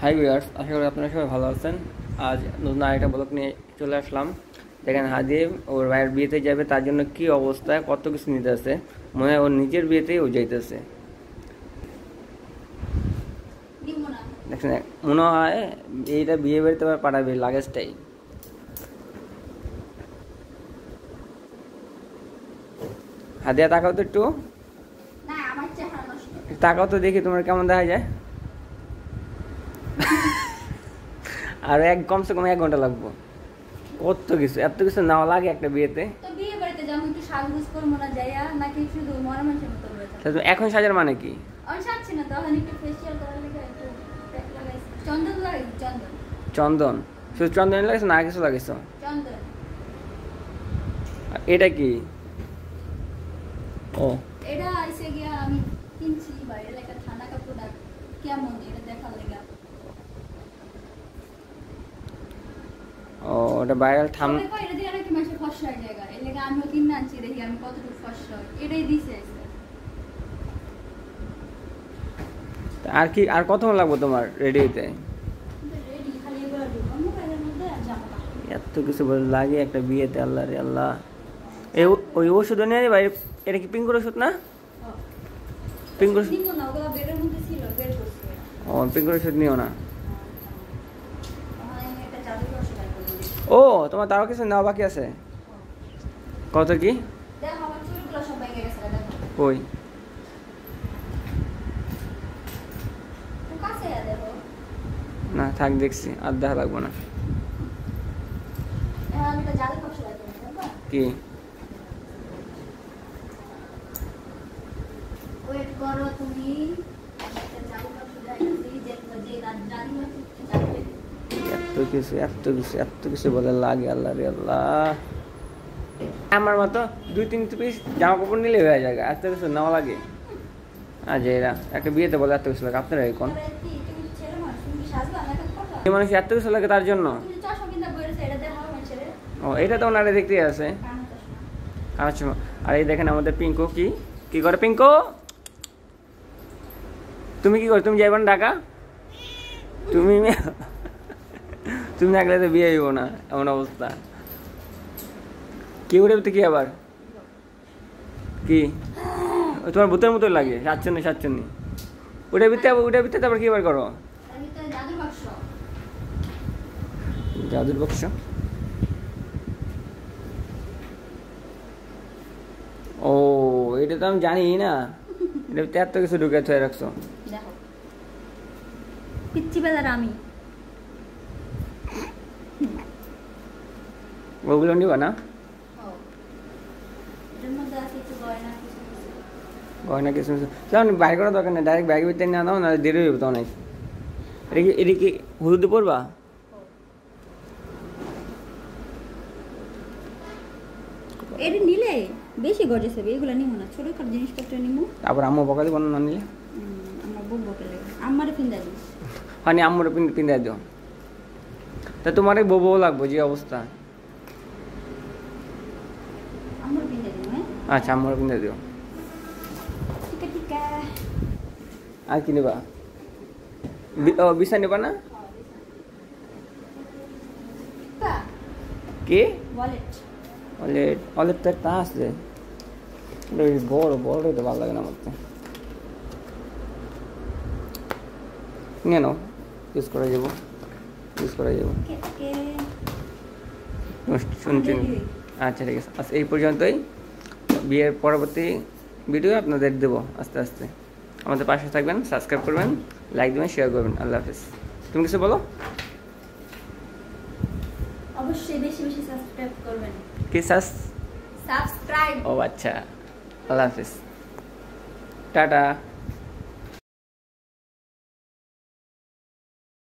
Hi viewers, আশা করি আপনারা সবাই ভালো আছেন। আজ নতুন আরেকটা ব্লগ নিয়ে চলে আসলাম। দেখেন হাদিব ওর ভাইয়ের বিয়েতে যাবে, তার জন্য কি অবস্থা, কত কিছু নিতে আছে। মনে হয় ওর নিজের বিয়েতেই ও যাইতেছে। দেখছেন, মনে হয় এইটা বিয়ে বাড়িতে পাঠাবে লাগেজটাই। হাদিয়া তাকাও তো একটু, তাকাও তো দেখি তোমার কেমন দেখা যায়। আর কমসে কম 1 ঘন্টা লাগবো। কত কিছু, এত কিছু নেওয়া লাগে একটা বিয়েতে। এখন সাজার মানে কি? চন্দন? শুধু চন্দন লাগাইছো না কিছু লাগাইছো? এটা কি? ও এটা আইছে গিয়া আমি কিনছি বাইরে লেখা থানা কা প্রোডাক্ট কেমন এটা দেখার লাগা। ও এটা ভাইরাল থাম। এটা দিয়ে নাকি মাসে ফসল জায়গা এর লাগা আমি কিনে আনছি, দেখি আমি কতটুকু ফসল এটাই দিছে। আর কি, আর কত লাগবে তোমার রেডি হইতে? রেডি খালি এগুলো ঢুকাম মোবাইলের মধ্যে আর জামা। এত কিছু বলে লাগে একটা বিয়েতে, আল্লাহ রে আল্লাহ। এই ওই ওষুধ নিয়ে ভাই, এটা কি পিঙ্কুর ওষুধ না? পিঙ্কুর নিও না, ওগুলো বেরের মধ্যে ছিল, বের করছি। ও পিঙ্কুর ওষুধ নিও না। আমি একটা জাদুর ওষুধ আনবো। ও তোমার তারও কিছু নেওয়া বাকি আছে? কত কি? দেখো আমার চুলগুলো সব ভেঙে গেছে, দেখো। কই? তো কাছে দেখো। না থাক, দেখছি, আর দেখা লাগবো না। আমি একটা জাদুর ওষুধ আনবো, দেখো। কি? ওয়েট করো তুমি, একটা জাদুর ওষুধ আনছি, যে জাদুর ওষুধ যাবে। এত কিছু বলে লাগে, আল্লাহ রে আল্লাহ। আমার মতো 2-3 পিস জামা কাপড় নিলে হয়ে যায়, এত কিছু নেওয়া লাগে। আজ এরা একটা বিয়েতে বলে এত কিছু লাগে, আপনারা এখন মানুষ এত কিছু লাগে তার জন্য। ও এটা তো ওনারা দেখতেই আছে। আচ্ছা, আর এই দেখেন আমাদের পিঙ্কু কি করে। পিঙ্কু তুমি কি করো? তুমি যাইবা না ঢাকা? তুমি থাকলে তো বিয়ে হইব না, এমন অবস্থা। কি উঠে কি আবার কি তোমার ভূতের মতো লাগে? সাতচন্নি উঠে ভিতরে তারপর কি আবার করো? জাদুর বাক্স? ও এটা তো আমি জানি না, এটা এত কিছু ঢুকে থয়ে রাখছো। পিচ্চি বেলার আমি ওগুলো নিবা না? গয়না কিছু কেমন বাইর করার দরকার নেই, ডাইরেক্ট ব্যাগের ভিতরে নিয়ে আনাও, নাহলে দেরি হইব তো অনেক। এটা কি হলুদে পড়বা? এটা নিলে বেশি গর্জিয়াস হবে, এগুলো নিব না, ছোটখাটো জিনিসপত্র নিব। তারপর আম্মু বকা দিব না নিলে? আমার বউ বকে লাগে, আমারে পিন্দা দিই। মানে আম্মুরে পিন্দাই দিও। তা তোমার বউ লাগবো যে অবস্থা। আমারে পিন্দা দিই। আচ্ছা আম্মুরে পিন্দাই দিও। ঠিক আর কি নেবা? বিছা নেবা না? কি ওয়ালেট তো একটা আছে, বড় তো ভালো লাগে না আমার তো। নিয়ে নাও, ইউজ করা যাবো। শুনছি। আচ্ছা ঠিক আছে, আচ্ছা এই পর্যন্তই। বিয়ের পরবর্তী ভিডিও আপনাদের দেবো আস্তে আস্তে। আমাদের পাশে থাকবেন, সাবস্ক্রাইব করবেন, লাইক দেবেন, শেয়ার করবেন। আল্লাহ হাফিজ। তুমি কিছু বলো? অবশ্যই বেশি বেশি সাবস্ক্রাইব করবেন। কি সাবস্ক্রাইব? ও আচ্ছা, আল্লাহ হাফিজ, টাটা।